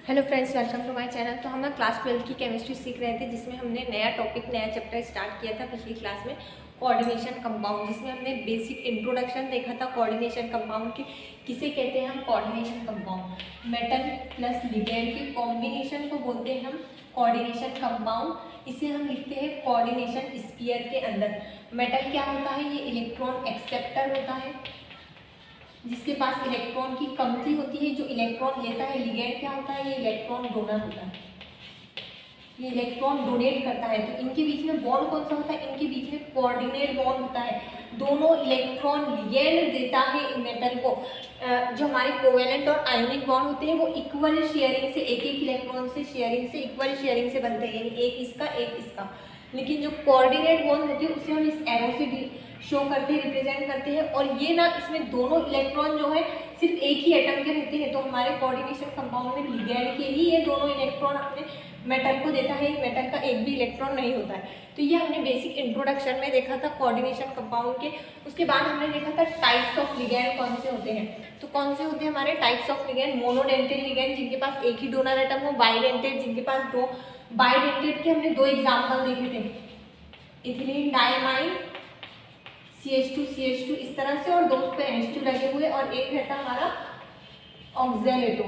Hello friends, welcome to my channel. तो हम ना क्लास 12 की केमिस्ट्री सीख रहे थे, जिसमें हमने नया टॉपिक नया चैप्टर स्टार्ट किया था पिछली क्लास में, कोऑर्डिनेशन कंपाउंड, जिसमें हमने बेसिक इंट्रोडक्शन देखा था कोऑर्डिनेशन कंपाउंड की। किसे कहते हैं हम? Coordination compound. Metal plus ligand के कॉम्बिनेशन को बोलते हैं हम कोऑर्डिनेशन कंपाउंड। इसे हम लिखते हैं कोऑर्डिनेशन स्फीयर के अंदर। मेटल क्या होता है? ये इलेक्ट्रॉन एक्सेप्टर होता है, जिसके पास इलेक्ट्रॉन की कमती होती है, जो इलेक्ट्रॉन लेता है। लिगैंड क्या होता है? ये इलेक्ट्रॉन डोनर होता है, ये इलेक्ट्रॉन डोनेट करता है। तो इनके बीच में बॉन्ड कौन सा होता है? इनके बीच में कोऑर्डिनेट बॉन्ड होता है। दोनों इलेक्ट्रॉन लिगैंड देता है मेटल को। जो हमारे कोवेलेंट और आयोनिक बॉन्ड होते हैं वो इक्वल शेयरिंग से, एक एक इलेक्ट्रॉन से शेयरिंग से, इक्वल शेयरिंग से बनते हैं, एक इसका एक इसका। लेकिन जो कोऑर्डिनेट बॉन्ड होती है उसे हम इस एरो से शो करते हैं, रिप्रेजेंट करते हैं। और ये ना, इसमें दोनों इलेक्ट्रॉन जो है सिर्फ एक ही एटम के रहते हैं। तो हमारे कोऑर्डिनेशन कंपाउंड में लिगैंड के ही ये दोनों इलेक्ट्रॉन अपने मेटल को देता है, मेटल का एक भी इलेक्ट्रॉन नहीं होता है। तो ये हमने बेसिक इंट्रोडक्शन में देखा था कोऑर्डिनेशन कंपाउंड के। उसके बाद हमने देखा था टाइप्स ऑफ लिगैंड कौन से होते हैं। तो कौन से होते हैं हमारे types of ligand? Monodentate ligand, जिनके पास एक ही डोनर एटम हो। बाइडेंटेड, जिनके पास दो। बाइडेंटेड के हमने दो एग्जाम्पल देखे थे, इथिलीन डाइमाइन CH2 इस तरह से, और दो पे H2 लगे हुए, और एक रहता हमारा ऑक्जेलेटो।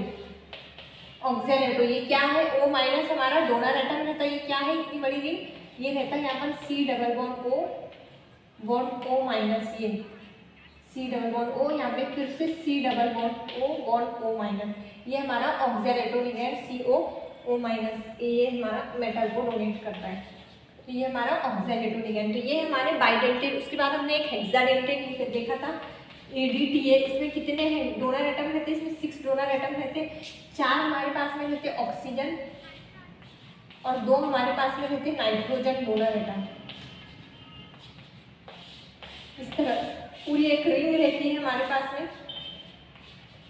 ऑक्जेलेटो ये क्या है? O माइनस हमारा डोनर एटम रहता है। ये क्या है इतनी बड़ी रिंग? ये रहता है यहाँ पर C double bond O, bond O minus, ये C डबल बॉन्ड O, यहाँ पे फिर से C double bond O, bond O minus. ये हमारा ऑक्जेलेटो लिगैंड CO माइनस, ये हमारा मेटल को डोनेट करता है। तो ये हमारा ऑक्जेलेटो लिगैंड। तो ये हमारे बाइडेंटेड। उसके बाद हमने एक हेक्साडेंटेड देखा था, ADTA। इसमें कितने हैं डोनर एटम रहते हैं? इसमें 6 डोनर एटम रहते हैं। 4 हमारे पास में रहते ऑक्सीजन, और 2 हमारे पास में रहते नाइट्रोजन डोनर एटम। इस तरह पूरी एक रिंग रहती है हमारे पास में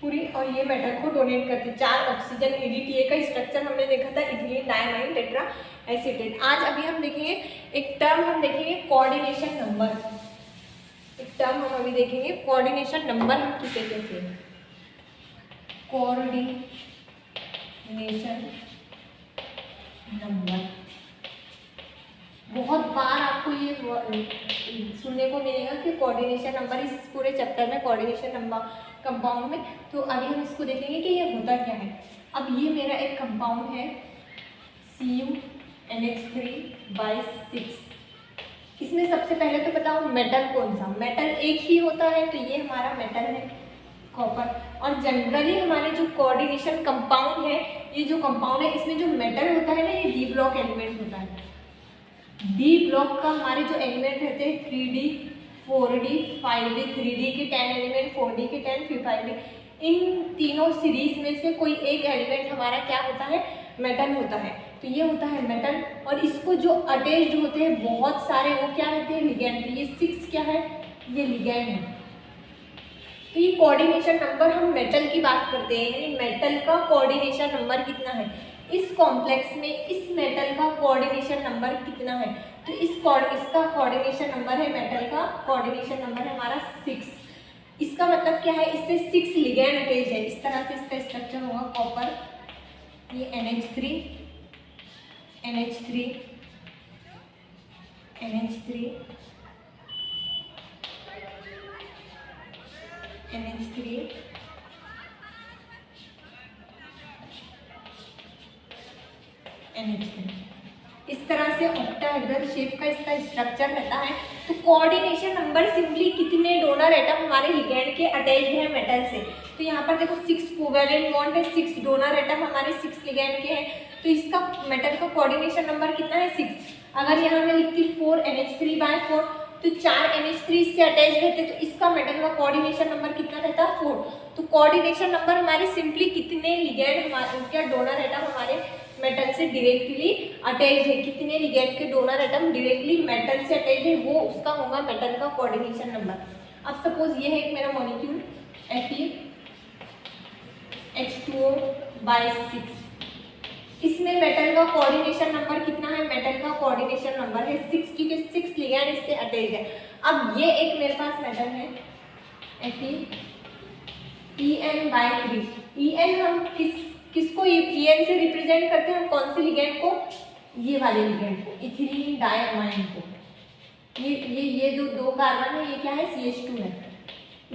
पूरी, और ये मेटल को डोनेट करती है। 4 ऑक्सीजन। ADTA का स्ट्रक्चर हमने देखा था, इथिलीन डाइमाइन टेट्रा एसिटेट। आज अभी हम देखेंगे एक टर्म, हम देखेंगे कोऑर्डिनेशन नंबर। एक टर्म हम अभी देखेंगे, कोऑर्डिनेशन नंबर हम किसे कहते हैं? Coordination number. बहुत बार आपको ये सुनने को मिलेगा कि कोऑर्डिनेशन नंबर, इस पूरे चैप्टर में कोऑर्डिनेशन नंबर कंपाउंड में। तो अभी हम इसको देखेंगे कि ये होता क्या है। अब ये मेरा एक कंपाउंड है CuNH3/6। इसमें सबसे पहले तो बताओ मेटल कौन सा? मेटल एक ही होता है, तो ये हमारा मेटल है कॉपर। और जनरली हमारे जो कोऑर्डिनेशन कंपाउंड है, ये जो कंपाउंड है इसमें जो मेटल होता है ना, ये डी ब्लॉक एलिमेंट होता है। डी ब्लॉक का हमारे जो एलिमेंट रहते हैं 3D 4D 5D, 3D के 10 एलिमेंट, 4D के 10, फिर 5D। इन तीनों सीरीज में से कोई एक एलिमेंट हमारा क्या होता है? मेटल होता है। तो ये होता है मेटल, और इसको जो अटैच्ड होते हैं बहुत सारे, वो क्या रहते हैं? लिगैंड। तो ये 6 क्या है? ये लिगैंड है। तो ये कोऑर्डिनेशन नंबर, हम मेटल की बात करते हैं, यानी मेटल का कोऑर्डिनेशन नंबर कितना है इस कॉम्प्लेक्स में, इस मेटल का कोऑर्डिनेशन नंबर कितना है? तो इसका कोऑर्डिनेशन नंबर है, मेटल का कोऑर्डिनेशन नंबर है हमारा 6। इसका मतलब क्या है? इससे 6 लिगैंड अटैच है। इस तरह से इसका स्ट्रक्चर होगा, कॉपर, ये NH3 NH3 NH3 NH3 NH3। इस तरह से ऑक्टाहेड्रल शेप का इसका स्ट्रक्चर रहता है। तो कोऑर्डिनेशन नंबर सिंपली कितने डोनर एटम हमारे लिगैंड के अटैच्ड है मेटल से। तो यहाँ पर देखो 6 कोवेलेंट बॉन्ड है, 6 डोनर एटम हमारे 6 लिगैंड के हैं। तो इसका मेटल का कोऑर्डिनेशन नंबर कितना है? 6। अगर यहाँ मैं लिखती 4 NH3/4, तो 4 NH3 इससे अटैच रहते, तो इसका मेटल का कोऑर्डिनेशन नंबर कितना रहता है? 4। तो कोऑर्डिनेशन नंबर हमारे सिंपली कितने लिगैंड हमारे, क्या डोनर एटम हमारे मेटल से डायरेक्टली अटैच है, कितने लिगैंड के डोनर एटम डायरेक्टली मेटल से अटैच है, वो उसका होगा मेटल का कोऑर्डिनेशन नंबर। अब सपोज ये है एक मेरा मॉलिक्यूल FeH2O/6। इसमें मेटल का कोऑर्डिनेशन नंबर कितना है? मेटल का कोऑर्डिनेशन नंबर है 6, क्योंकि 6 लिगैंड इससे अटैच है। अब ये एक मेरे पास मेटल है Fe EN/3। EN हम किस किसको EN से रिप्रेजेंट करते हैं हम, कौन से लिगेंड को, ये वाले लिगेंड को, इथिलीन डायमाइन को। ये जो दो कार्बन है ये क्या है, CH2 है।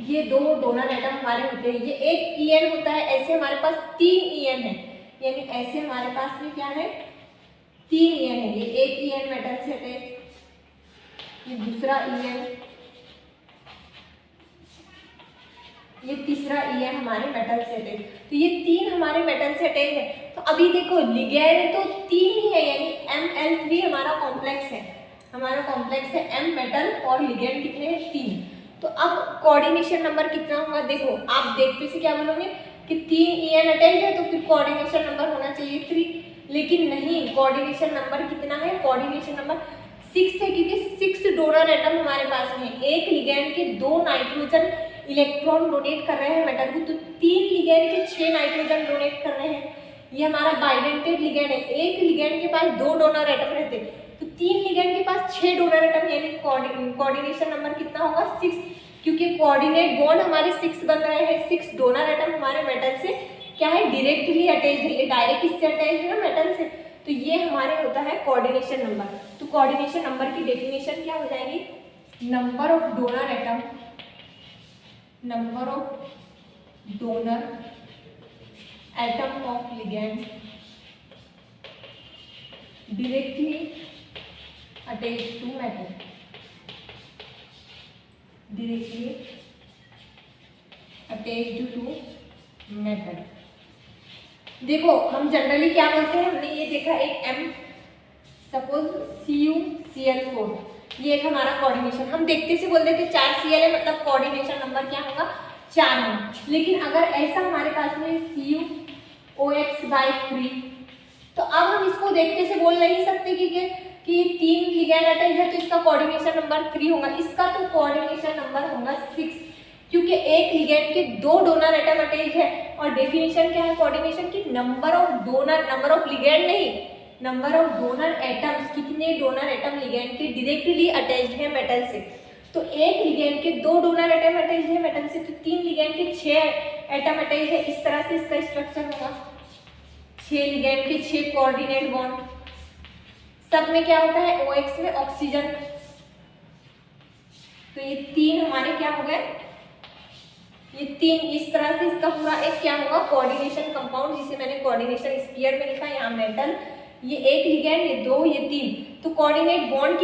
ये दो डोनर एटम हमारे होते हैं, ये एक EN होता है, ऐसे हमारे पास 3 EN है, यानी ऐसे हमारे पास में क्या है 3 EN है। ये एक EN मेटल से है, ये दूसरा EN, ये तीसरा EN हमारे मेटल से अटैच। तो ये 3 हमारे मेटल से अटैच है। तो अभी देखो लिगेंड तो 3 ही है, यानी Ml3 हमारा कॉम्प्लेक्स है, हमारा कॉम्प्लेक्स है M मेटल, और लिगेंड कितने हैं 3। तो अब कोऑर्डिनेशन नंबर कितना होगा, देखो आप देखते से क्या बोलोगे कि 3 EN अटैच है तो फिर कोऑर्डिनेशन नंबर होना चाहिए 3, लेकिन नहीं, कोऑर्डिनेशन नंबर कितना है, कोऑर्डिनेशन नंबर 6 है, क्योंकि 6 डोनर एटम हमारे पास में, एक लिगेंड के 2 नाइट्रोजन इलेक्ट्रॉन डोनेट कर रहे हैं मेटल को, तो 3 लिगेंड के 6 नाइट्रोजन डोनेट कर रहे हैं। ये हमारा बाइडेंटेड लिगेंड है, एक लिगेंड के पास 2 डोनर एटम रहते हैं, तो 3 लिगेंड के पास 6 डोनर एटम, यानी कोऑर्डिनेशन नंबर कितना होगा 6, क्योंकि कोऑर्डिनेट बॉन्ड हमारे 6 बन रहे हैं। 6 डोनर एटम हमारे मेटल से क्या है, डायरेक्टली अटैच है, ये डायरेक्ट इससे अटैच है ना मेटल से, तो ये हमारे होता है कोऑर्डिनेशन नंबर। तो कोऑर्डिनेशन नंबर की डेफिनेशन क्या हो जाएगी, number of donor atom, number of donor atom of ligand directly attached to metal, directly attached to metal। देखो हम जनरली क्या बोलते हैं, हमने ये देखा एक M, सपोज CuCl4, ये एक हमारा कोऑर्डिनेशन, हम देखते से बोल देते 4 Cl है, मतलब कोऑर्डिनेशन नंबर क्या होगा 4 होगा। लेकिन अगर ऐसा हमारे पास में CuOH/3, तो अब हम इसको देखते से बोल नहीं सकते कि 3 लिगेंड अटैच है तो इसका कोऑर्डिनेशन नंबर 3 होगा, इसका तो कोऑर्डिनेशन नंबर होगा 6, क्योंकि एक लिगेंड के 2 डोनर एटम अटैच है। और डेफिनेशन क्या है कोऑर्डिनेशन की, number of donor, number of ligand नहीं, नंबर ऑफ डोनर एटम्स, कितने डोनर एटम लिगेंड के डायरेक्टली अटैच्ड है मेटल से। तो एक लिगेंड के 2 डोनर एटम अटैच है मेटल से, तो 3 लिगेंड के 6 एटम अटैच है, इस तरह से इसका स्ट्रक्चर होगा। 6 लिगेंड के 6 कोऑर्डिनेट बॉन्ड, सब में क्या होता है OX में ऑक्सीजन, तो ये 3 हमारे क्या हो गए, ये 3 इस तरह से इसका पूरा एक क्या होगा कोऑर्डिनेशन कंपाउंड, जिसे मैंने कोऑर्डिनेशन स्फीयर में लिखा, यहाँ मेटल, ये एक लिगेंड, ये 2, ये 3। तो कोऑर्डिनेट बॉन्ड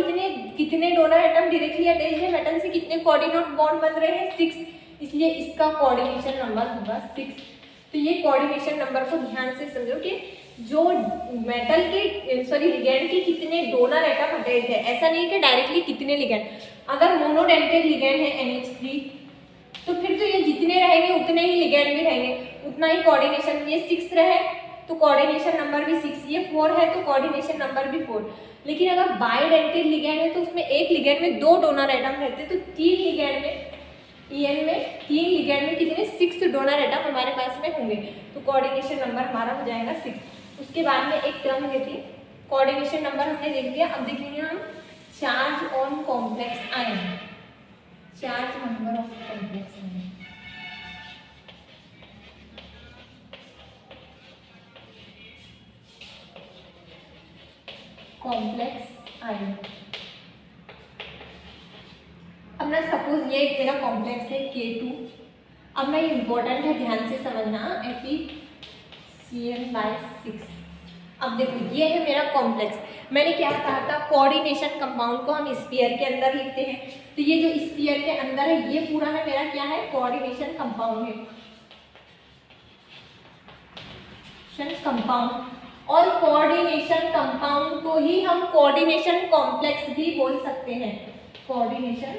कितने डोनर एटम डायरेक्टली अटैच है मेटल से, कितने कोऑर्डिनेट बॉन्ड बन रहे हैं 6, इसलिए इसका कोऑर्डिनेशन नंबर होगा 6। तो ये कोऑर्डिनेशन नंबर को ध्यान से समझो कि जो मेटल के लिगेंड के कितने डोनर एटम अटैच है, ऐसा नहीं कि डायरेक्टली कितने लिगेंड। अगर मोनोडेंटेड लिगेंड है NH3, तो फिर तो ये जितने रहेंगे उतने ही लिगेंड भी रहेंगे, उतना ही कोऑर्डिनेशन, ये 6 रहे तो कोऑर्डिनेशन नंबर भी 6, ये 4 है तो कोऑर्डिनेशन नंबर भी 4। लेकिन अगर बाइडेंटेड लिगेंड है तो उसमें एक लिगेंड में 2 डोनर एटम रहते, तो 3 लिगेंड में EN में 3 लिगेंड में कितने 6 डोनर एटम हमारे पास में होंगे, तो कोऑर्डिनेशन नंबर हमारा हो जाएगा 6। उसके बाद में एक टर्म देती है कोऑर्डिनेशन नंबर, हमने देख लिया। अब देखेंगे हम charge on complex ion, charge number of complex ion. Complex ion, अब ना सपोज ये मेरा कॉम्प्लेक्स है K2, अब ना ये इम्पोर्टेंट है, ध्यान से समझना, FeCl/6। अब देखो ये है मेरा कॉम्प्लेक्स, मैंने क्या कहा था कोऑर्डिनेशन कंपाउंड को हम स्फीयर के अंदर लिखते हैं, तो ये जो स्फीयर के अंदर है ये पूरा है मेरा क्या है कोऑर्डिनेशन कंपाउंड है, कंपाउंड। और कोऑर्डिनेशन कंपाउंड को ही हम कोऑर्डिनेशन कॉम्प्लेक्स भी बोल सकते हैं, कोऑर्डिनेशन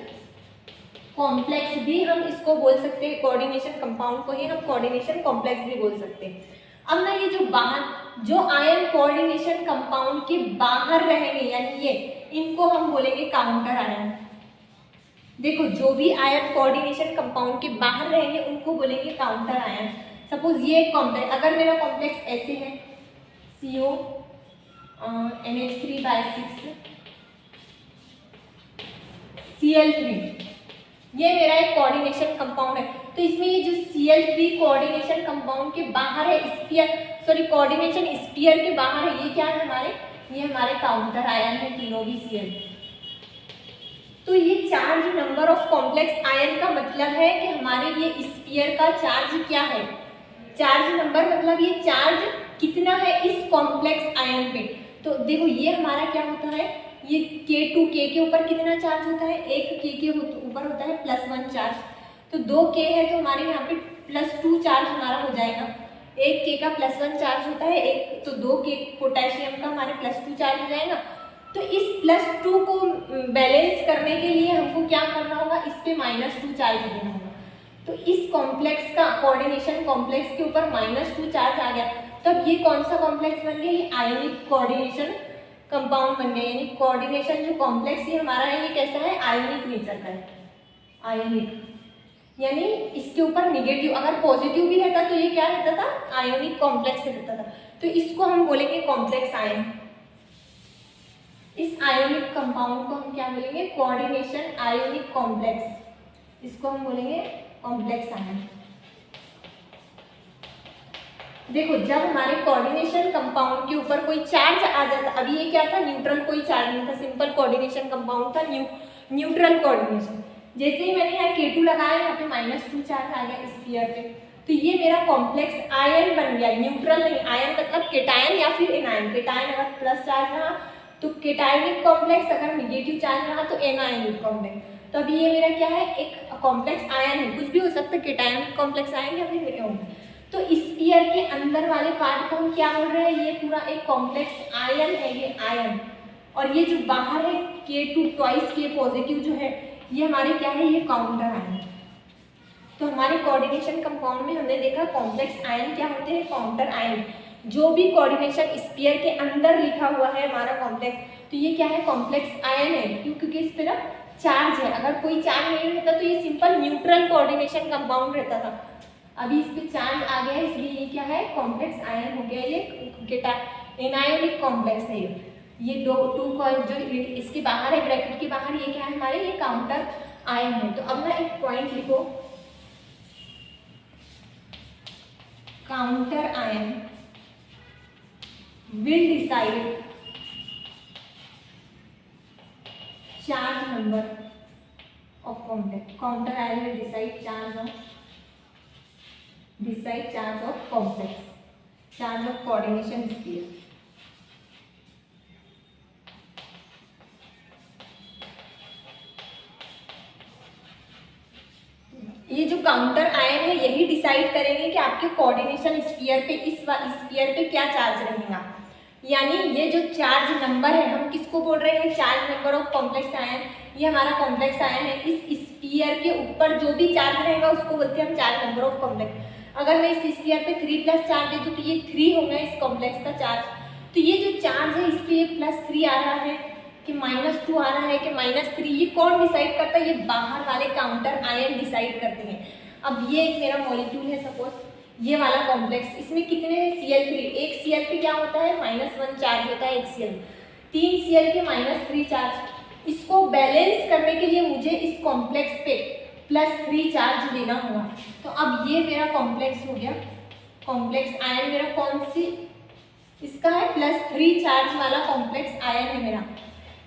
कॉम्प्लेक्स भी हम इसको बोल सकते हैं, कोऑर्डिनेशन कंपाउंड को ही हम कोऑर्डिनेशन कॉम्प्लेक्स भी बोल सकते हैं। अब ना ये जो आयन कोऑर्डिनेशन कंपाउंड के बाहर रहेंगे, यानी ये, इनको हम बोलेंगे काउंटर आयन। देखो जो भी आयन कोऑर्डिनेशन कंपाउंड के बाहर रहेंगे उनको बोलेंगे काउंटर आयन। सपोज ये एक कॉम्प्लेक्स, अगर मेरा कॉम्प्लेक्स ऐसे है CO NH3/6 Cl3, ये मेरा एक कोऑर्डिनेशन कंपाउंड है, तो तो इसमें ये जो Cl3 कोऑर्डिनेशन कंपाउंड के बाहर है, कोऑर्डिनेशन स्फीयर के बाहर है, ये क्या है हमारे, ये हमारे काउंटर आयन है तीनों भी Cl। तो ये charge number of complex ion का मतलब है कि हमारे ये स्फीयर का चार्ज क्या है, चार्ज नंबर मतलब ये चार्ज कितना है इस कॉम्प्लेक्स आयन पे। तो देखो ये हमारा क्या होता है, ये K2 K के ऊपर कितना चार्ज होता है, एक K के ऊपर होता है +1 चार्ज, तो 2 K है तो हमारे यहाँ पे +2 चार्ज हमारा हो जाएगा। एक K का +1 चार्ज होता है, एक तो 2 K पोटेशियम का हमारे +2 चार्ज हो जाएगा। तो इस +2 को बैलेंस करने के लिए हमको क्या करना होगा, इस पे -2 चार्ज देना होगा। तो इस कॉम्प्लेक्स का कोऑर्डिनेशन कॉम्प्लेक्स के ऊपर -2 चार्ज आ गया, तब ये कौन सा कॉम्प्लेक्स बन गया, ये आयोनिक कोऑर्डिनेशन कंपाउंड बन गया। यानी कोऑर्डिनेशन जो कॉम्प्लेक्स ये हमारा है, ये कैसा है, आयोनिक नेचर का है, आयोनिक, यानी इसके ऊपर निगेटिव, अगर पॉजिटिव भी रहता तो ये क्या रहता था, आयोनिक कॉम्प्लेक्स रहता था। तो इसको हम बोलेंगे कॉम्प्लेक्स आयन। इस आयोनिक कंपाउंड को हम क्या बोलेंगे, कोऑर्डिनेशन आयोनिक कॉम्प्लेक्स, इसको हम बोलेंगे कॉम्प्लेक्स आयन। देखो जब हमारे कोऑर्डिनेशन कंपाउंड के ऊपर कोई चार्ज आ जाता, अभी ये क्या था, न्यूट्रल, कोई चार्ज नहीं था, सिंपल कोऑर्डिनेशन कंपाउंड था, न्यूट्रल कोऑर्डिनेशन। जैसे ही मैंने यहाँ K2 लगाया, यहाँ पे -2 चार्ज आ गया स्फीयर पे, तो ये मेरा कॉम्प्लेक्स आयन बन गया, न्यूट्रल नहीं, आयन मतलब केटायन या फिर एनायन। केटायन अगर प्लस चार्ज रहा तो केटायनिक कॉम्प्लेक्स, अगर निगेटिव चार्ज रहा तो एनायनिक कॉम्प्लेक्स। तो अभी ये मेरा क्या है, एक कॉम्प्लेक्स आयन है, कुछ भी हो सकता है, केटायनिक कॉम्प्लेक्स आयन या फिर एनायनिक। तो स्फीयर के अंदर वाले पार्ट को हम क्या बोल रहे हैं, ये पूरा एक कॉम्प्लेक्स आयन है, ये आयन। और ये जो बाहर है K2 ट्वाइस K पॉजिटिव जो है, ये हमारे क्या है, ये काउंटर आयन। तो हमारे कोऑर्डिनेशन कंपाउंड में हमने देखा कॉम्प्लेक्स आयन क्या होते हैं, काउंटर आयन। जो भी कोऑर्डिनेशन स्फीयर के अंदर लिखा हुआ है हमारा कॉम्प्लेक्स, तो ये क्या है, कॉम्प्लेक्स आयन है। क्यों, क्योंकि इस पे ना चार्ज है, अगर कोई चार्ज नहीं रहता तो ये सिंपल न्यूट्रल कोऑर्डिनेशन कंपाउंड रहता था। अभी इस पे चार्ज आ गया है, इसलिए ये क्या है, कॉम्प्लेक्स आयन हो गया, ये एनायोनिक कॉम्प्लेक्स है। ये टू कॉइल जो इसके बाहर है, ब्रैकेट के बाहर, ये क्या है हमारे, ये काउंटर आयन है। तो अब ना एक पॉइंट लिखो, counter ion will decide charge number of complex. Counter ion will decide charge of complex, charge of coordination sphere. ये जो काउंटर आयन है यही डिसाइड करेंगे कि आपके कोऑर्डिनेशन स्फीयर पे, इस स्फीयर पे क्या चार्ज रहेगा। यानी ये जो चार्ज नंबर है, हम किसको बोल रहे हैं, charge number of complex ion. ये हमारा कॉम्प्लेक्स आयन है, इस स्फीयर के ऊपर जो भी चार्ज रहेगा उसको बोलते हैं हम चार्ज नंबर ऑफ कॉम्प्लेक्स। अगर मैं इस स्फीयर पे 3+ चार्ज दे दूँ तो ये 3 होगा इस कॉम्प्लेक्स का चार्ज। तो ये जो चार्ज है इस पे +3 आ रहा है कि -2 आ रहा है कि -3, ये कौन डिसाइड करता है, ये बाहर वाले काउंटर आयन डिसाइड करते हैं। अब ये एक मेरा मॉलिक्यूल है, सपोज ये वाला कॉम्प्लेक्स, इसमें कितने हैं, Cl3, एक Cl पे क्या होता है, -1 चार्ज होता है, एक Cl, 3 Cl के -3 चार्ज। इसको बैलेंस करने के लिए मुझे इस कॉम्प्लेक्स पे +3 चार्ज देना होगा। तो अब ये मेरा कॉम्प्लेक्स हो गया, कॉम्प्लेक्स आयन मेरा कौन सी, इसका है +3 चार्ज वाला कॉम्प्लेक्स आयन है मेरा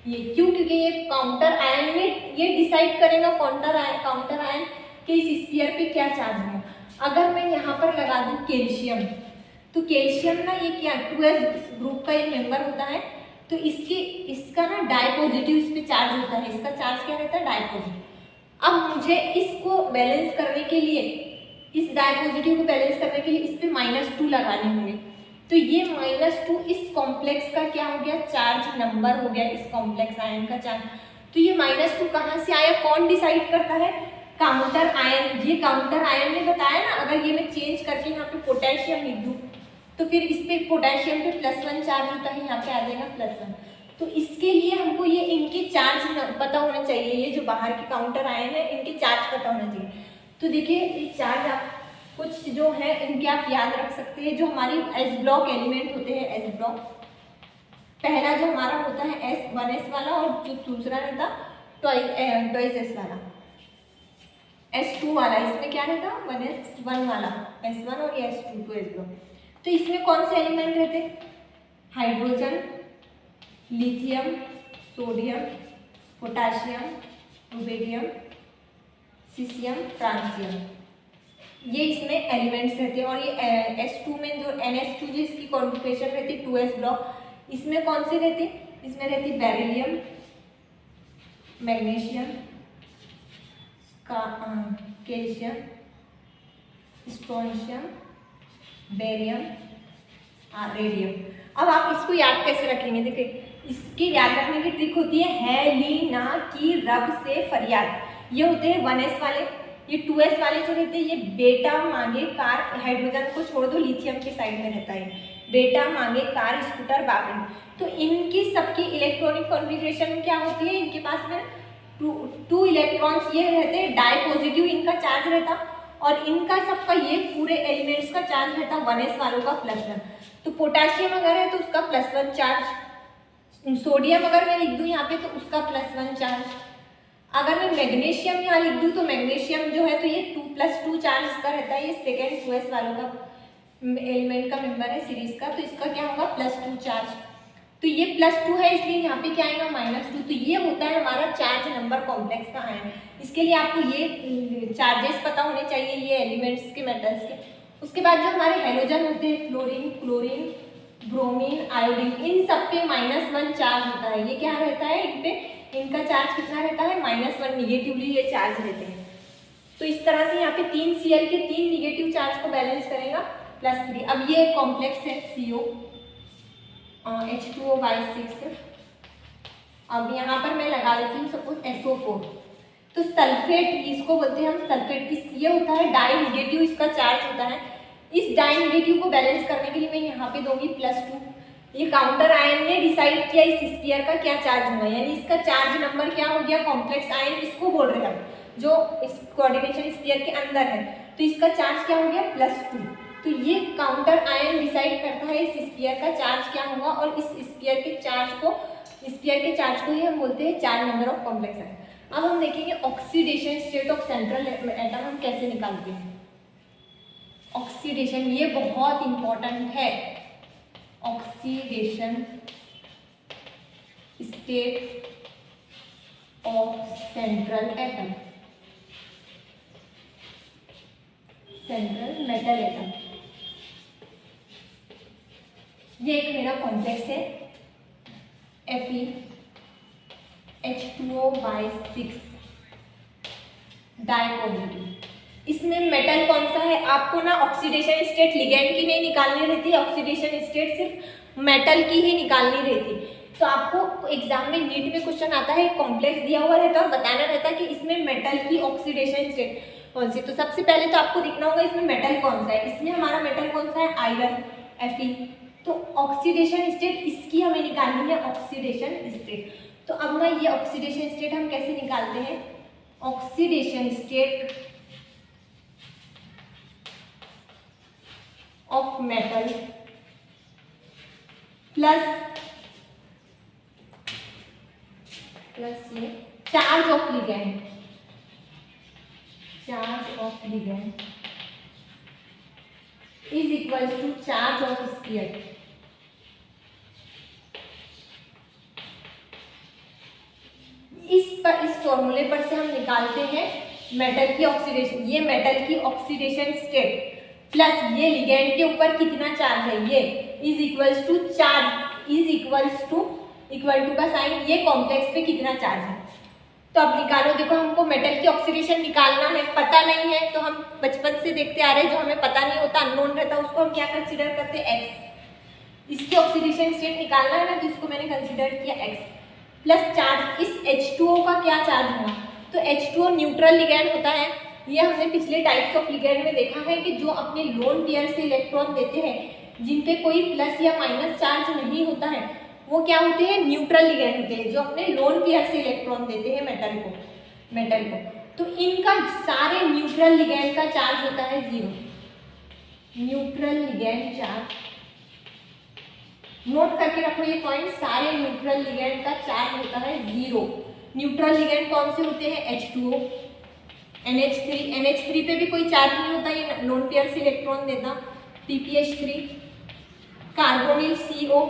ये। क्यों, क्योंकि ये काउंटर आयन में ये डिसाइड करेगा काउंटर आयन कि इस स्फीयर पे क्या चार्ज है। अगर मैं यहाँ पर लगा दूँ कैल्शियम, तो कैल्शियम ना ये क्या 2s ग्रुप का एक मेंबर होता है, तो इसका ना डाइपॉजिटिव इस पे चार्ज होता है, इसका चार्ज क्या रहता है, डाइपॉजिटिव। अब मुझे इसको बैलेंस करने के लिए, इस डाइपॉजिटिव को बैलेंस करने के लिए इस पे -2 लगाने होंगे। तो ये -2 इस कॉम्प्लेक्स का क्या हो गया, चार्ज नंबर हो गया, इस कॉम्प्लेक्स आयन का चार्ज। तो ये -2 कहाँ से आया, कौन डिसाइड करता है, काउंटर आयन। ये काउंटर आयन ने बताया ना, अगर ये मैं चेंज करके यहाँ पे पोटेशियम लिख दूँ तो फिर इस पे पोटेशियम पे +1 चार्ज होता है, यहाँ पे आ जाएगा +1। तो इसके लिए हमको ये इनके चार्ज पता होना चाहिए, ये जो बाहर के काउंटर आयन है इनके चार्ज पता होना चाहिए। तो देखिए ये चार्ज आप कुछ जो है इनके आप याद रख सकते हैं, जो हमारी S ब्लॉक एलिमेंट होते हैं, S ब्लॉक पहला जो हमारा होता है S1s वाला, और जो दूसरा रहता 2s वाला। S2 वाला, इसमें क्या रहता 1s1 वाला S1 और ये S2 2s ब्लॉक। तो इसमें कौन से एलिमेंट रहते, hydrogen, lithium, sodium, potassium, rubidium, caesium, francium, ये इसमें एलिमेंट्स रहते हैं। और ये S2 में जो NH2 जो इसकी कॉन्सेंट्रेशन रहती है 2s ब्लॉक, इसमें कौन से रहते, इसमें रहती beryllium, magnesium, calcium, strontium, barium, radium. अब आप इसको याद कैसे रखेंगे, देखिए इसकी याद रखने की ट्रिक होती है ली ना की रब से फरियाद। ये होते हैं 1s वाले, ये 2s वाले जो रहते हैं ये बेटा मांगे कार, हाइड्रोजन को छोड़ दो लिथियम के साइड में रहता है, बेटा मांगे कार स्कूटर बाबरी। तो इनकी सबकी इलेक्ट्रॉनिक कॉन्फ़िगरेशन क्या होती है, इनके पास में टू इलेक्ट्रॉन्स ये रहते हैं, डाई पॉजिटिव इनका चार्ज रहता, और इनका सबका ये पूरे एलिमेंट्स का चार्ज रहता 1s वालों का +1। तो पोटाशियम अगर है तो उसका +1 चार्ज, सोडियम अगर मैं लिख दूँ यहाँ पे तो उसका +1 चार्ज, अगर मैं मैग्नीशियम यहाँ लिख दूँ तो मैग्नीशियम जो है तो ये 2+2 चार्ज इसका रहता है, ये सेकेंड 2s वालों का एलिमेंट का मेंबर है सीरीज का, तो इसका क्या होगा +2 चार्ज। तो ये +2 है इसलिए यहाँ पे क्या आएगा -2। तो ये होता है हमारा चार्ज नंबर कॉम्प्लेक्स का आयन। इसके लिए आपको ये चार्जेस पता होने चाहिए ये एलिमेंट्स के, मेटल्स के। उसके बाद जो हमारे हेलोजन होते हैं फ्लोरीन, क्लोरीन, ब्रोमीन, आयोडीन, इन सब पे -1 चार्ज होता है। ये क्या रहता है, इन पे इनका चार्ज कितना रहता है -1, निगेटिवली ये चार्ज रहते हैं। तो इस तरह से यहाँ पे 3 Cl के 3 निगेटिव चार्ज को बैलेंस करेगा +3। अब ये कॉम्प्लेक्स है CO H2O/6। अब यहाँ पर मैं लगा लेती हूँ सपोज SO4। तो सल्फेट, इसको बोलते हैं हम सल्फेट। ये होता है डाई निगेटिव, इसका चार्ज होता है। इस डाई निगेटिव को बैलेंस करने के लिए मैं यहाँ पे दूंगी +2। ये काउंटर आयन ने डिसाइड किया इस स्फीयर का क्या चार्ज होगा, यानी इसका चार्ज नंबर क्या हो गया, कॉम्प्लेक्स आयन इसको बोल रहे हैं हम, जो इस कोऑर्डिनेशन स्फीयर के अंदर है। तो इसका चार्ज क्या हो गया +2। तो ये काउंटर आयन डिसाइड करता है इस स्फीयर का चार्ज क्या होगा, और इस स्फीयर के चार्ज को ही हम बोलते हैं charge number of complex ion. अब हम देखेंगे oxidation state of central atom हम कैसे निकालते हैं। ऑक्सीडेशन ये बहुत इंपॉर्टेंट है, oxidation state of central atom, central metal atom. ये एक मेरा कॉम्प्लेक्स है Fe H2O/6 डाइपॉजिटिव। इसमें मेटल कौन सा है, आपको ना ऑक्सीडेशन स्टेट लिगेंड की नहीं निकालनी रहती, ऑक्सीडेशन स्टेट सिर्फ मेटल की ही निकालनी रहती। तो आपको एग्जाम में नीट में क्वेश्चन आता है, कॉम्प्लेक्स दिया हुआ रहता है और बताना रहता है कि इसमें मेटल की ऑक्सीडेशन स्टेट कौन सी। तो सबसे पहले तो आपको देखना होगा इसमें मेटल कौन सा है। इसमें हमारा मेटल कौन सा है, आयरन Fe। तो ऑक्सीडेशन स्टेट इसकी हमें निकालनी है, ऑक्सीडेशन स्टेट। तो अब ना ये ऑक्सीडेशन स्टेट हम कैसे निकालते हैं, oxidation state of metal plus ये charge of ligand, charge of ligand is equal to charge of sphere. इस फॉर्मूले पर से हम निकालते हैं मेटल की ऑक्सीडेशन, ये मेटल की ऑक्सीडेशन स्टेट प्लस ये लिगेंड के ऊपर कितना चार्ज है, ये is equals to charge, is equals to equal to का साइन, ये कॉम्प्लेक्स पे कितना चार्ज है। तो अब निकालो, देखो हमको मेटल की ऑक्सीडेशन निकालना है, पता नहीं है तो हम बचपन से देखते आ रहे हैं, जो हमें पता नहीं होता, अननोन रहता, उसको हम क्या कंसीडर करते हैं, एक्स। इसकी ऑक्सीडेशन स्टेट निकालना है ना, तो इसको मैंने कंसीडर किया एक्स प्लस चार्ज। इस H2O का क्या चार्ज होगा, तो H2O न्यूट्रल लिगेंड होता है। ये हमने पिछले टाइप्स ऑफ लिगेंड में देखा है कि जो अपने लोन पेयर से इलेक्ट्रॉन देते हैं, जिन पे कोई प्लस या माइनस चार्ज नहीं होता है, वो क्या होते हैं, न्यूट्रल लिगेंड होते हैं, जो अपने लोन पेयर से इलेक्ट्रॉन देते हैं मेटल को। तो इनका सारे न्यूट्रल लिगेंड का चार्ज होता है 0, न्यूट्रल लिगेंड चार्ज। नोट करके रखो ये पॉइंट, सारे न्यूट्रल लिगेंड का चार्ज होता है 0। न्यूट्रल लिगेंड कौन से होते हैं, H2O, NH3 पे भी कोई चार्ज नहीं होता, ये नॉन पेयर इलेक्ट्रॉन देता। PPH3, कार्बोनिल CO,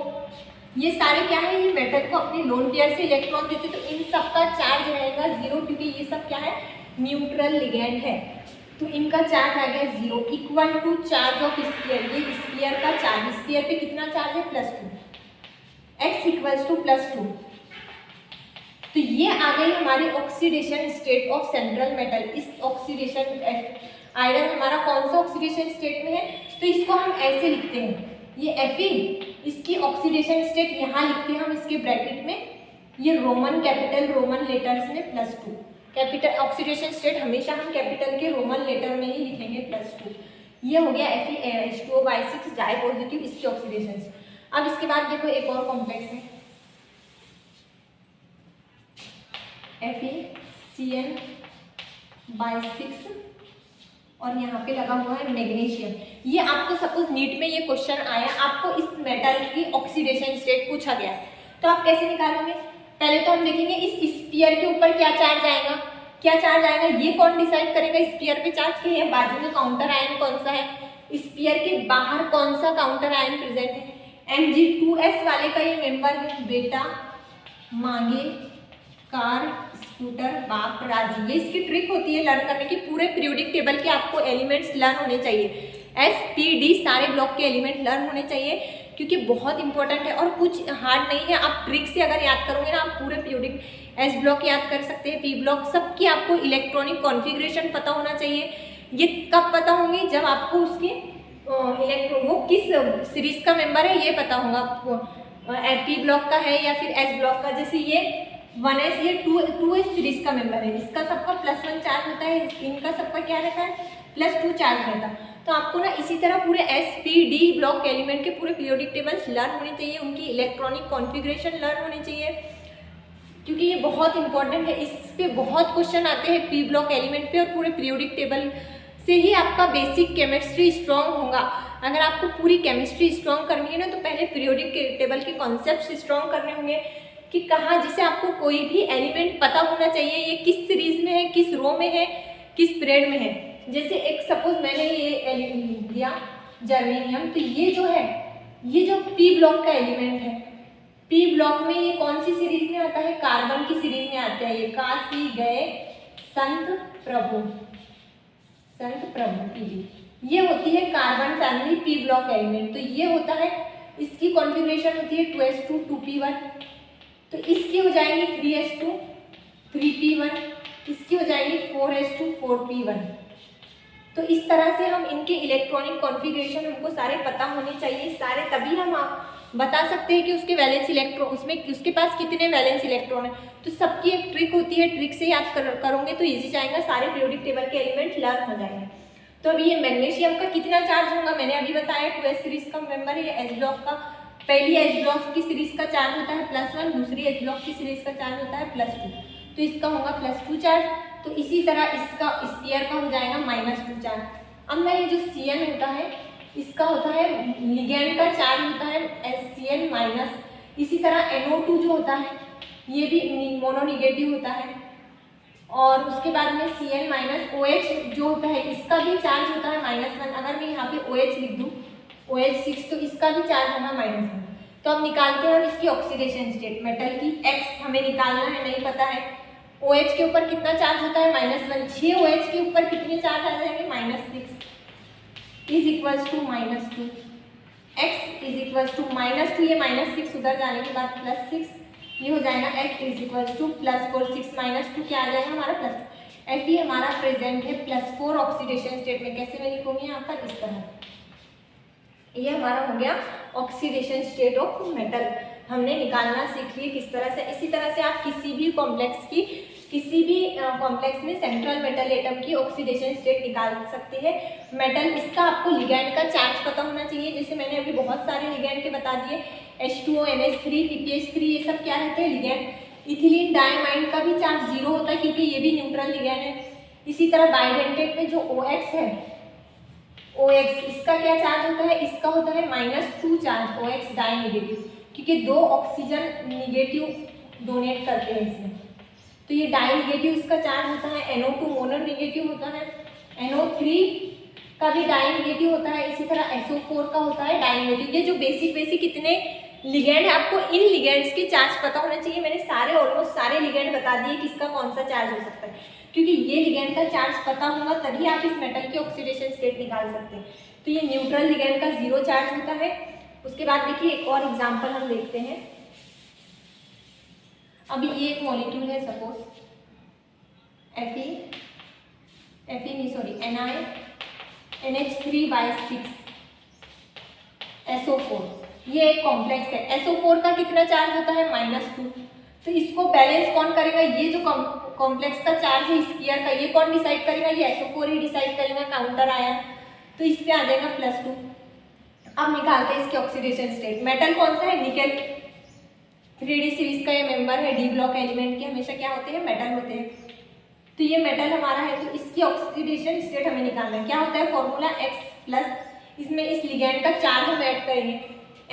ये सारे क्या है, ये मेटल को अपने लोन पेयर से इलेक्ट्रॉन देते, तो इन सब का चार्ज रहेगा 0, क्योंकि ये सब क्या है, न्यूट्रल लिगेंड है, तो इनका चार्ज आ गया 0 equal to charge of sphere. ये स्फीयर का चार्ज, स्फीयर पे कितना चार्ज है, +2, x इक्वल्स टू +2। तो ये आ गई हमारी oxidation state of central metal. इस ऑक्सीडेशन, आयरन हमारा कौन सा ऑक्सीडेशन स्टेट में है, तो इसको हम ऐसे लिखते हैं, ये Fe, इसकी ऑक्सीडेशन स्टेट यहाँ लिखते हैं हम इसके ब्रैकेट में, ये रोमन कैपिटल रोमन लेटर्स में +2। कैपिटल ऑक्सीडेशन स्टेट हमेशा हम कैपिटल के रोमन लेटर में ही लिखेंगे +2। ये हो गया FeH2O/6 डाई पॉजिटिव, इसकी ऑक्सीडेशन। अब इसके बाद देखो एक और कॉम्प्लेक्स है, FeCN/6 और यहाँ पे लगा हुआ है मैग्नीशियम। ये आपको सपोज नीट में ये क्वेश्चन आया, आपको इस मेटल की ऑक्सीडेशन स्टेट पूछा गया, तो आप कैसे निकालोगे? पहले तो हम देखेंगे इस स्फीयर के ऊपर क्या चार्ज आएगा, क्या चार्ज आएगा, ये कौन डिसाइड करेगा, स्फीयर पे चार्ज के है, बाजू में काउंटर आयन कौन सा है, स्फीयर के बाहर कौन सा काउंटर आयन प्रेजेंट है। Mg2s वाले का ये मेंबर है, बेटा, मांगे, कार, स्कूटर, बाप, राजी। ये इसकी ट्रिक होती है लर्न करने की, पूरे पीरियोडिक टेबल के आपको एलिमेंट्स लर्न होने चाहिए, S-P-D सारे ब्लॉक के एलिमेंट लर्न होने चाहिए, क्योंकि बहुत इंपॉर्टेंट है और कुछ हार्ड नहीं है। आप ट्रिक से अगर याद करोगे ना, आप पूरे पीरियोडिक S ब्लॉक याद कर सकते हैं, P ब्लॉक, सबकी आपको इलेक्ट्रॉनिक कॉन्फ़िगरेशन पता होना चाहिए। ये कब पता होंगे, जब आपको उसके इलेक्ट्रॉन वो किस सीरीज का मेंबर है ये पता होगा आपको, P ब्लॉक का है या फिर S ब्लॉक का। जैसे ये 1s, ये 2s सीरीज का मेंबर है, इसका सबका +1 चार्ज होता है, इनका सबका क्या रहता है, +2 चार्ज रहता है। तो आपको ना इसी तरह पूरे S-P-D ब्लॉक एलिमेंट के पूरे पीरियोडिक टेबल्स लर्न होने चाहिए, उनकी इलेक्ट्रॉनिक कॉन्फ़िगरेशन लर्न होनी चाहिए, क्योंकि ये बहुत इंपॉर्टेंट है। इस पे बहुत क्वेश्चन आते हैं P ब्लॉक एलिमेंट पे, और पूरे पीरियोडिक टेबल से ही आपका बेसिक केमिस्ट्री स्ट्रॉन्ग होगा। अगर आपको पूरी केमिस्ट्री स्ट्रॉन्ग करनी है ना, तो पहले पीरियोडिक टेबल के कॉन्सेप्ट स्ट्रॉन्ग करने होंगे कि कहाँ, जिसे आपको कोई भी एलिमेंट पता होना चाहिए, ये किस सीरीज में है, किस रो में है, किस पीरियड में है। जैसे एक सपोज मैंने ये दिया जर्मेनियम, तो ये जो है, ये जो P ब्लॉक का एलिमेंट है, P ब्लॉक में ये कौन सी सीरीज में आता है, कार्बन की सीरीज में आता है। ये काशी गए संत प्रभु PB, ये होती है carbon family P block element. तो ये होता है, इसकी कॉन्फ़िगरेशन होती है 2s2 2p1, तो इसकी हो जाएंगी 3s2 3p1, इसकी हो जाएंगी 4s2 4p1। तो इस तरह से हम इनके इलेक्ट्रॉनिक कॉन्फ़िगरेशन हमको सारे पता होने चाहिए, सारे, तभी हम बता सकते हैं कि उसके वैलेंस इलेक्ट्रॉन, उसमें उसके पास कितने वैलेंस इलेक्ट्रॉन है। तो सबकी एक ट्रिक होती है, ट्रिक से याद करोगे तो इजी जाएगा, सारे पीरियोडिक टेबल के एलिमेंट लर्न हो जाएंगे। तो अभी ये मैग्नीशियम का कितना चार्ज होगा, मैंने अभी बताया 2s सीरीज का मेंबर है, ये S ब्लॉक का, पहली S ब्लॉक की सीरीज का चार्ज होता है +1, दूसरी S ब्लॉक की सीरीज का चार्ज होता है +2, तो इसका होगा +2 चार्ज। तो इसी तरह इसका स्फीयर का हो जाएगा -2 चार्ज। अब ना ये जो Cn होता है, इसका होता है लिगेंड का चार्ज होता है SCN-, इसी तरह NO2 जो होता है ये भी मोनोनिगेटिव होता है, और उसके बाद में Cn- OH जो होता है इसका भी चार्ज होता है -1। अगर मैं यहाँ पे OH लिख दूँ OH6, तो इसका भी चार्ज होगा -1। तो अब निकालते हैं हम इसकी ऑक्सीडेशन स्टेट, मेटल की X हमें निकालना है, नहीं पता है। OH के ऊपर कितना चार्ज होता है -1, 6 OH के ऊपर कितने चार्ज आ जाएंगे, -6 is equals to -2, x is equals to -2, ये -6 उधर जाने के बाद +6, ये हो जाएगा x इज इक्वल्स टू +4, 6 -2 क्या आ जाएगा हमारा +2। Fe हमारा प्रेजेंट है +4 ऑक्सीडेशन स्टेट में। कैसे मैं लिखूंगी यहाँ पर, इस तरह, ये हमारा हो गया ऑक्सीडेशन स्टेट ऑफ मेटल, हमने निकालना सीख लिए किस तरह से। इसी तरह से आप किसी भी कॉम्प्लेक्स में सेंट्रल मेटल एटम की ऑक्सीडेशन स्टेट निकाल सकते हैं। मेटल, इसका आपको लिगैंड का चार्ज पता होना चाहिए, जैसे मैंने अभी बहुत सारे लिगैंड के बता दिए, H2O, NH3, PPH3, ये सब क्या रहते हैं, लिगैंड। इथिलीन डायमाइड का भी चार्ज 0 होता है, क्योंकि ये भी न्यूट्रल लिगैंड है। इसी तरह बाइडेंटेट में जो OX है, OX, इसका क्या चार्ज होता है, इसका होता है -2 चार्ज, OX डाई नेगेटिव, क्योंकि 2 ऑक्सीजन निगेटिव डोनेट करते हैं इसमें। तो ये डाई निगेटिव इसका चार्ज होता है, NO2 मोनो निगेटिव होता है, NO3 का भी डाई निगेटिव होता है, इसी तरह SO4 का होता है डाई निगेटिव। ये जो बेसिक कितने लिगेंड है, आपको इन लिगेंड्स के चार्ज पता होना चाहिए। मैंने ऑलमोस्ट सारे लिगेंड बता दिए किसका कौन सा चार्ज हो सकता है, क्योंकि ये लिगेंड का चार्ज पता होगा तभी आप इस मेटल की ऑक्सीडेशन स्टेट निकाल सकते हैं। तो ये न्यूट्रल लिगेंड का 0 चार्ज होता है। उसके बाद देखिए एक और एग्जाम्पल हम देखते हैं। अभी ये एक मॉलिक्यूल है, सपोज NiNH3/6 SO4, ये एक कॉम्प्लेक्स है। SO4 का कितना चार्ज होता है, -2। तो इसको बैलेंस कौन करेगा, ये जो कॉम्प्लेक्स का चार्ज है स्फीयर का, ये कौन डिसाइड करेगा, ये SO4 ही डिसाइड करेगा, काउंटर आयन। तो इस पे आ जाएगा +2। अब निकालते हैं इसकी ऑक्सीडेशन स्टेट। मेटल कौन सा है, निकेल। 3D सीरीज का ये मेंबर है, डी ब्लॉक एलिमेंट के हमेशा क्या होते हैं, मेटल होते हैं। तो ये मेटल हमारा है, तो इसकी ऑक्सीडेशन स्टेट हमें निकालना है। क्या होता है फॉर्मूला, X+, इसमें इस लिगेंड का चार्ज हम ऐड करेंगे।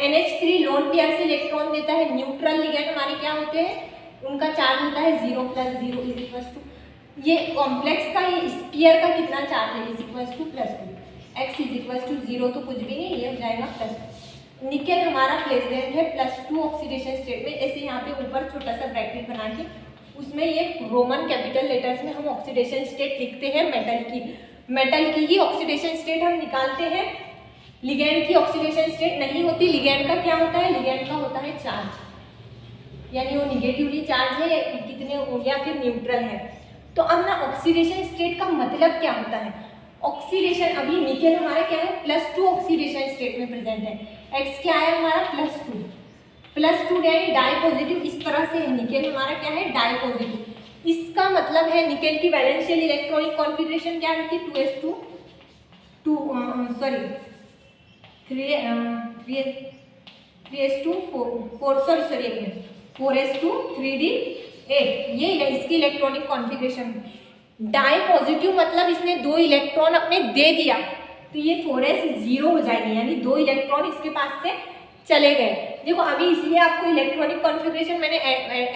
NH3 लोन पेयर से इलेक्ट्रॉन देता है। न्यूट्रल लिगेंड हमारे क्या होते हैं, उनका चार्ज होता है 0 + 0 = ये कॉम्प्लेक्स का, ये स्फीयर का कितना चार्ज है, +2। X = 0 तो कुछ भी नहीं, ये हो जाएगा +2। निकेल हमारा प्रेजेंट है +2 ऑक्सीडेशन स्टेट में। ऐसे यहाँ पे ऊपर छोटा सा ब्रैकेट बना के उसमें ये रोमन कैपिटल लेटर्स में हम ऑक्सीडेशन स्टेट लिखते हैं मेटल की ही ऑक्सीडेशन स्टेट हम निकालते हैं। लिगेंड की ऑक्सीडेशन स्टेट नहीं होती। लिगेंड का क्या होता है, लिगेंड का होता है चार्ज, यानी वो निगेटिवली चार्ज है कितने, या फिर न्यूट्रल है। तो अब ना ऑक्सीडेशन स्टेट का मतलब क्या होता है, ऑक्सीडेशन, अभी निकेल हमारा क्या है, +2 ऑक्सीडेशन स्टेट में प्रेजेंट है। X क्या है हमारा, +2 यानी डाई पॉजिटिव। इस तरह से निकेल हमारा क्या है, डाई पॉजिटिव। इसका मतलब है निकेल की वैलेंशियल इलेक्ट्रॉनिक कॉन्फ़िगरेशन क्या रहती है, 4s2 ये इसकी इलेक्ट्रॉनिक कॉन्फ़िगरेशन। डाई पॉजिटिव मतलब इसने 2 इलेक्ट्रॉन अपने दे दिया, तो ये 4s 0 हो जाएंगे, यानी 2 इलेक्ट्रॉन इसके पास से चले गए। देखो अभी इसलिए आपको इलेक्ट्रॉनिक कॉन्फ़िगरेशन, मैंने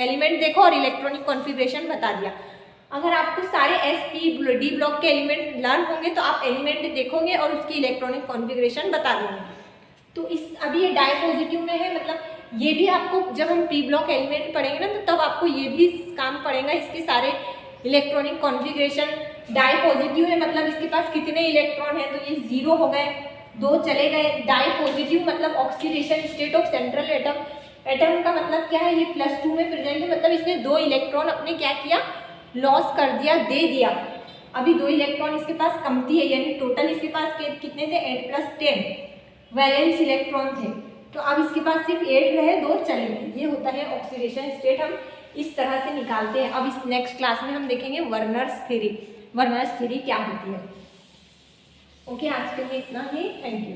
एलिमेंट देखो और इलेक्ट्रॉनिक कॉन्फ़िगरेशन बता दिया। अगर आपको सारे SP डी ब्लॉक के एलिमेंट लर्न होंगे तो आप एलिमेंट देखोगे और उसकी इलेक्ट्रॉनिक कॉन्फ़िगरेशन बता दोगे। तो इस अभी ये डाई पॉजिटिव में है, मतलब ये भी आपको जब हम P ब्लॉक एलिमेंट पढ़ेंगे ना, तो तब आपको ये भी काम पड़ेगा। इसके सारे इलेक्ट्रॉनिक कॉन्फ़िगरेशन, डाई पॉजिटिव है मतलब इसके पास कितने इलेक्ट्रॉन है, तो ये 0 हो गए, 2 चले गए। डाई पॉजिटिव मतलब oxidation state of central atom का मतलब क्या है, ये +2 में प्रेजेंट है, मतलब इसने 2 इलेक्ट्रॉन अपने क्या किया, लॉस कर दिया, दे दिया। अभी 2 इलेक्ट्रॉन इसके पास कमती है, यानी टोटल इसके पास कितने थे, 8 + 10 वैलेंस इलेक्ट्रॉन थे। तो अब इसके पास सिर्फ 8 रहे, 2 चले गए। ये होता है ऑक्सीडेशन स्टेट, हम इस तरह से निकालते हैं। अब इस नेक्स्ट क्लास में हम देखेंगे वर्नर्स थ्योरी क्या होती है। ओके, आज के लिए इतना ही। Thank you.